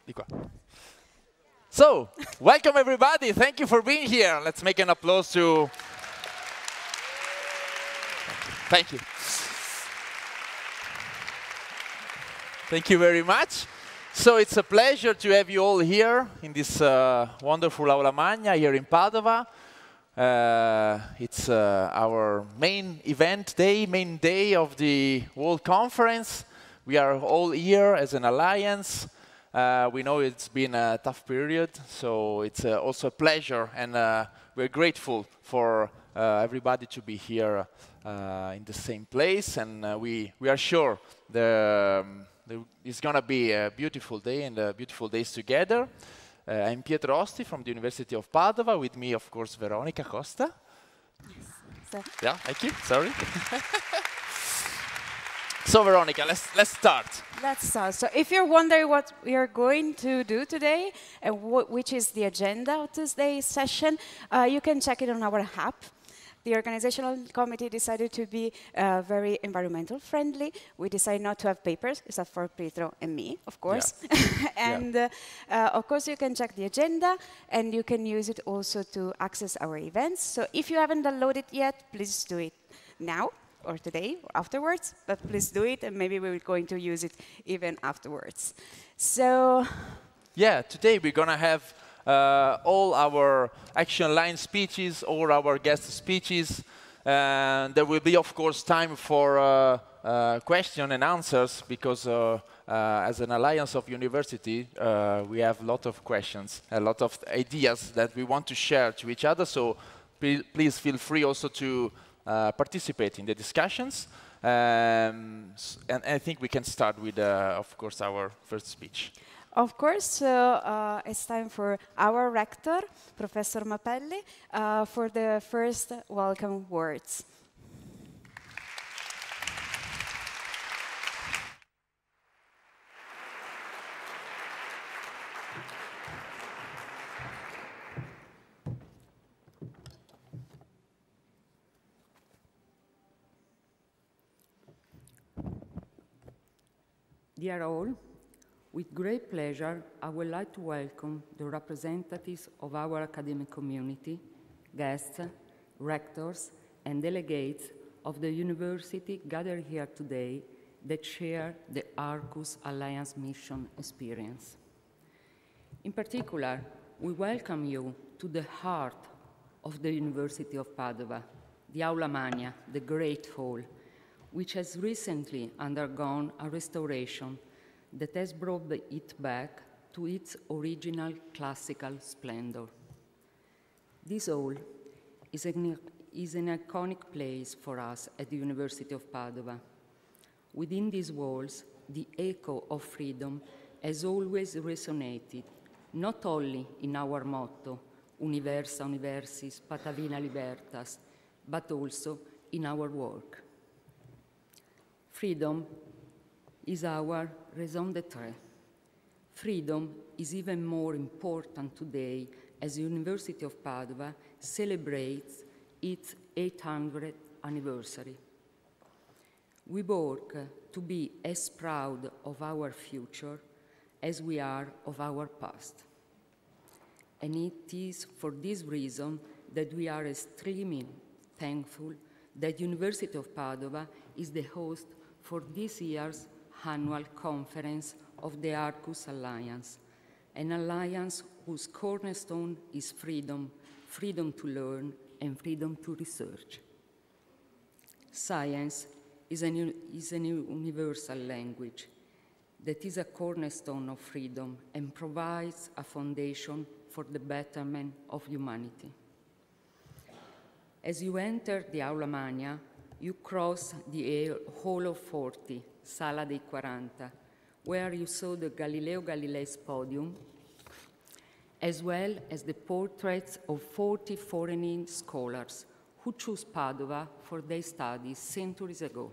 Di qua. So, welcome everybody. Thank you for being here. Let's make an applause to... Thank you. Thank you very much. So it's a pleasure to have you all here in this wonderful Aula Magna here in Padua. It's our main event day, main day of the World Conference. We are all here as an alliance. We know it's been a tough period, so it's also a pleasure, and we're grateful for everybody to be here in the same place, and we are sure it's going to be a beautiful day and beautiful days together. I'm Pietro Osti from the University of Padua. With me, of course, Veronica Costa. Yes. Yeah, thank you. Sorry. So, Veronica, let's start. Let's start. So if you're wondering what we are going to do today and which is the agenda of today's session, you can check it on our app. The organizational committee decided to be very environmental friendly. We decided not to have papers, except for Pietro and me, of course. Yeah. And of course, you can check the agenda, and you can use it also to access our events. So if you haven't downloaded it yet, please do it now, or today, or afterwards. But please do it, and maybe we're going to use it even afterwards. So... Yeah, today we're going to have all our action line speeches, all our guest speeches. There will be, of course, time for question and answers, because as an alliance of university, we have a lot of questions, a lot of ideas that we want to share to each other. So please feel free also to participate in the discussions. And I think we can start with, of course, our first speech. Of course, so it's time for our rector, Professor Mapelli, for the first welcome words. Dear all, with great pleasure, I would like to welcome the representatives of our academic community, guests, rectors, and delegates of the university gathered here today that share the Arqus Alliance mission experience. In particular, we welcome you to the heart of the University of Padua, the Aula Magna, the Great Hall, which has recently undergone a restoration that has brought it back to its original classical splendor. This hall is an iconic place for us at the University of Padua. Within these walls, the echo of freedom has always resonated, not only in our motto, Universa Universis Patavina Libertas, but also in our work. Freedom is our raison d'être. Freedom is even more important today as the University of Padua celebrates its 800th anniversary. We work to be as proud of our future as we are of our past. And it is for this reason that we are extremely thankful that the University of Padua is the host for this year's Annual Conference of the Arqus Alliance, an alliance whose cornerstone is freedom, freedom to learn, and freedom to research. Science is a universal language that is a cornerstone of freedom and provides a foundation for the betterment of humanity. As you enter the Aula Magna, you cross the Hall of 40, Sala dei 40, where you saw the Galileo Galilei's podium, as well as the portraits of 40 foreign scholars who chose Padua for their studies centuries ago.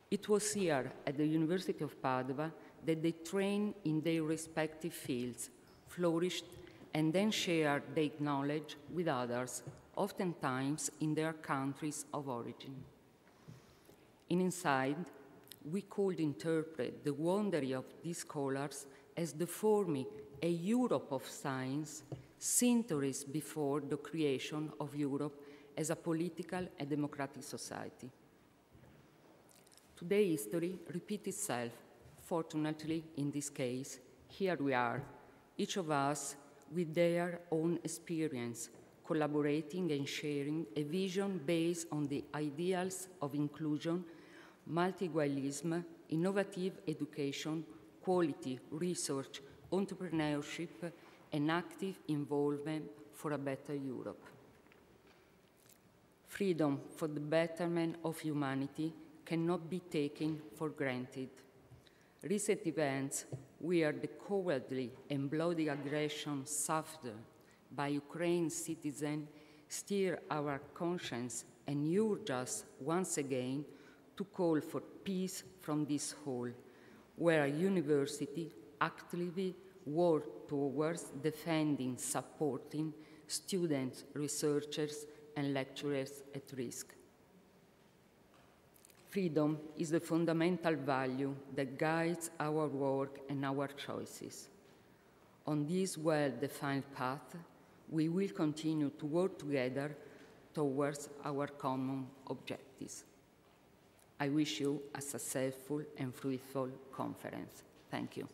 It was here at the University of Padua that they trained in their respective fields, flourished, and then shared their knowledge with others, oftentimes in their countries of origin. And inside, we could interpret the wonder of these scholars as the forming a Europe of science centuries before the creation of Europe as a political and democratic society. Today, history repeats itself. Fortunately, in this case, here we are, each of us with their own experience, collaborating and sharing a vision based on the ideals of inclusion, multilingualism, innovative education, quality, research, entrepreneurship, and active involvement for a better Europe. Freedom for the betterment of humanity cannot be taken for granted. Recent events, where the cowardly and bloody aggression suffered by Ukrainian citizens, stir our conscience and urge us once again to call for peace from this hall, where a university actively works towards defending, supporting students, researchers, and lecturers at risk. Freedom is the fundamental value that guides our work and our choices. On this well-defined path, we will continue to work together towards our common objectives. I wish you a successful and fruitful conference. Thank you.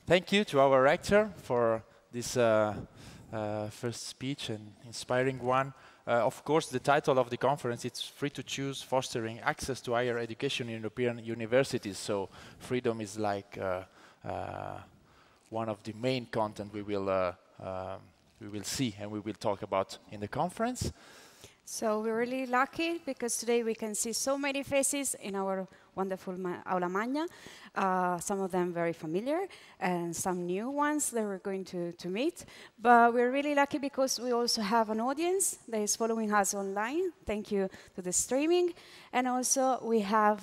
Thank you to our rector for this first speech, and inspiring one. Of course, the title of the conference, it's Free to Choose, Fostering Access to Higher Education in European Universities. So freedom is like one of the main content we will see and we will talk about in the conference. So we're really lucky because today we can see so many faces in our wonderful Aula Magna, some of them very familiar and some new ones that we're going to meet. But we're really lucky because we also have an audience that is following us online. Thank you to the streaming. And also we have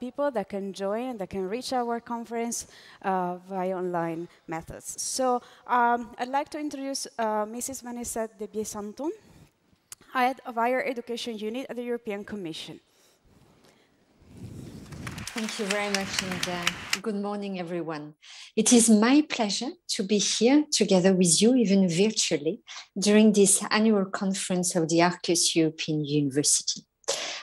people that can join and that can reach our conference via online methods. So I'd like to introduce Mrs. Vanessa Debiais-Sainton, Head of Higher Education Unit at the European Commission. Thank you very much, and good morning, everyone. It is my pleasure to be here together with you, even virtually, during this annual conference of the Arqus European University.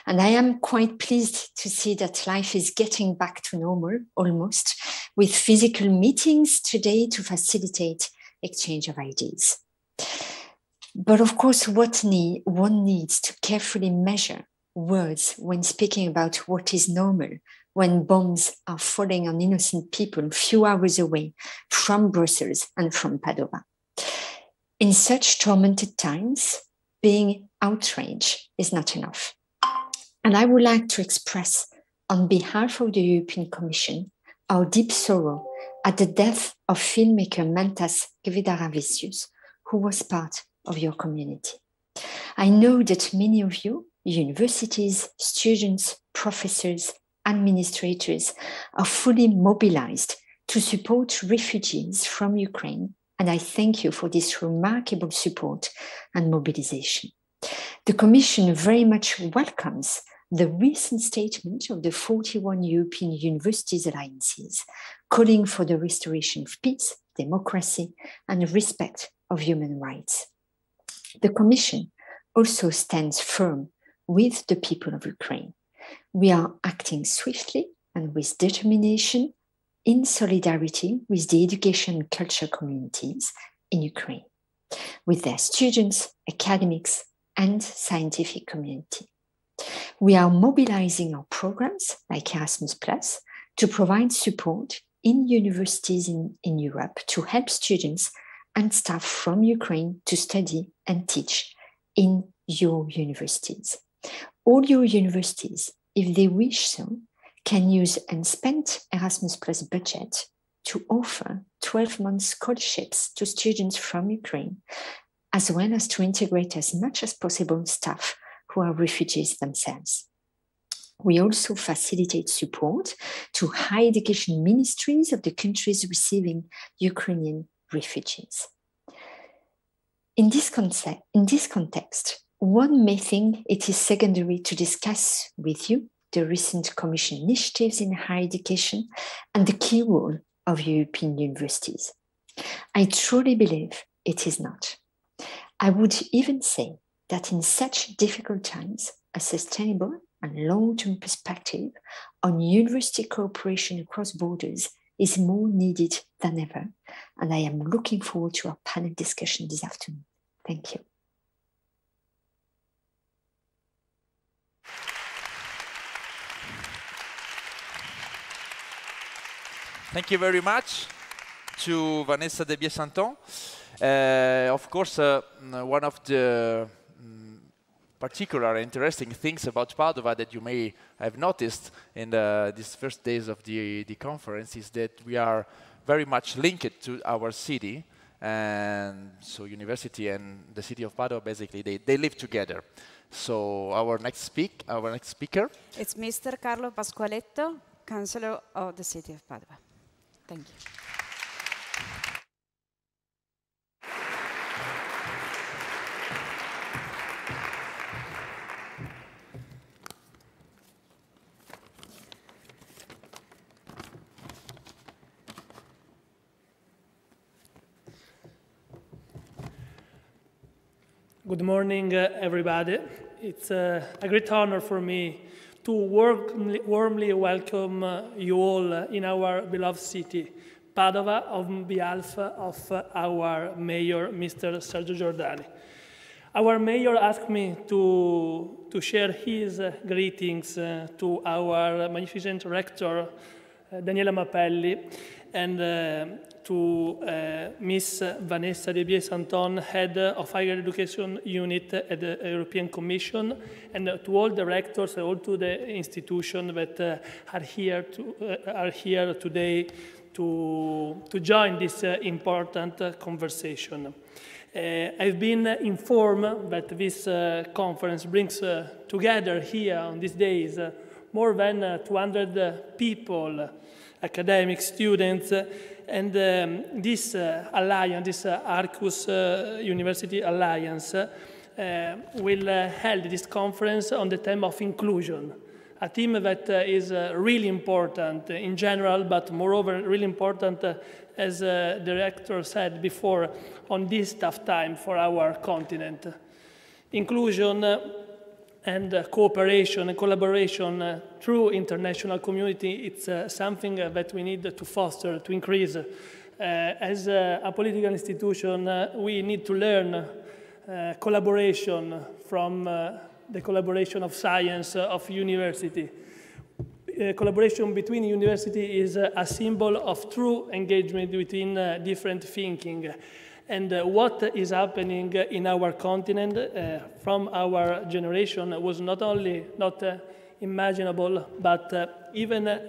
And I am quite pleased to see that life is getting back to normal, almost, with physical meetings today to facilitate exchange of ideas. But of course, one needs to carefully measure words when speaking about what is normal, when bombs are falling on innocent people a few hours away from Brussels and from Padua. In such tormented times, being outraged is not enough. And I would like to express, on behalf of the European Commission, our deep sorrow at the death of filmmaker Mantas Kvedaravicius, who was part of your community. I know that many of you, universities, students, professors, administrators, are fully mobilized to support refugees from Ukraine, and I thank you for this remarkable support and mobilization. The Commission very much welcomes the recent statement of the 41 European Universities Alliances, calling for the restoration of peace, democracy, and respect of human rights. The Commission also stands firm with the people of Ukraine. We are acting swiftly and with determination in solidarity with the education and culture communities in Ukraine, with their students, academics, and scientific community. We are mobilizing our programs like Erasmus+ to provide support in universities in Europe to help students and staff from Ukraine to study and teach in your universities. All your universities, if they wish so, can use unspent Erasmus+ budget to offer 12-month scholarships to students from Ukraine, as well as to integrate as much as possible staff who are refugees themselves. We also facilitate support to higher education ministries of the countries receiving Ukrainian refugees. In this context, one may think it is secondary to discuss with you the recent Commission initiatives in higher education and the key role of European universities. I truly believe it is not. I would even say that in such difficult times, a sustainable and long-term perspective on university cooperation across borders is more needed than ever, and I am looking forward to our panel discussion this afternoon. Thank you. Thank you very much to Vanessa Debiais-Sainton. Of course, one of the particular interesting things about Padua that you may have noticed in these first days of the conference is that we are very much linked to our city, and so university and the city of Padua basically they live together. So our next speaker, it's Mr. Carlo Pasqualetto, Councillor of the city of Padua. Thank you. Good morning, everybody. It's a great honor for me to warmly welcome you all in our beloved city, Padua, on behalf of our mayor, Mr. Sergio Giordani. Our mayor asked me to share his greetings to our magnificent rector, Daniela Mapelli, and to Miss Vanessa Debiais-Sainton, Head of Higher Education Unit at the European Commission, and to all the rectors and all to the institutions that are here today to join this important conversation. I've been informed that this conference brings together here on these days more than 200 people, academic students, and this alliance, this Arqus University Alliance, will hold this conference on the theme of inclusion, a theme that is really important in general, but moreover really important, as the Rector said before, on this tough time for our continent. Inclusion and cooperation and collaboration through international community, it's something that we need to foster, to increase. As a political institution, we need to learn collaboration from the collaboration of science, of university. Collaboration between university is a symbol of true engagement between different thinking. And what is happening in our continent from our generation was not only not imaginable, but even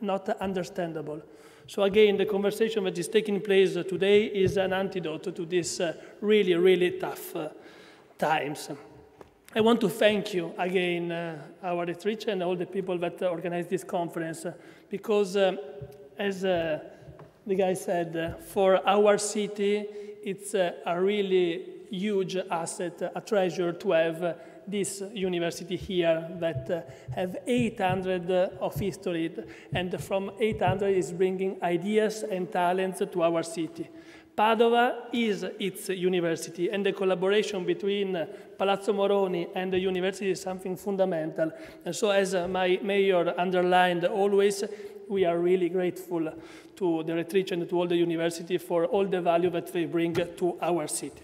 not understandable. So again, the conversation that is taking place today is an antidote to these really, really tough times. I want to thank you again, our retreat and all the people that organized this conference, because as the guy said, for our city, it's a really huge asset, a treasure to have this university here that have 800 of history, and from 800 is bringing ideas and talents to our city. Padua is its university, and the collaboration between Palazzo Moroni and the university is something fundamental. And so, as my mayor underlined always, we are really grateful to the retreat and to all the university for all the value that they bring to our city.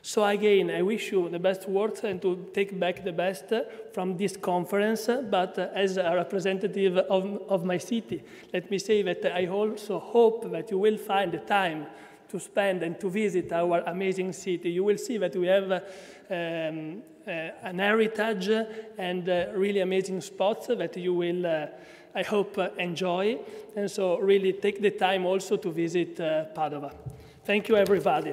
So again, I wish you the best work and to take back the best from this conference, but as a representative of my city, let me say that I also hope that you will find the time to spend and to visit our amazing city. You will see that we have an heritage and really amazing spots that you will, I hope, enjoy. And so really take the time also to visit Padua. Thank you, everybody.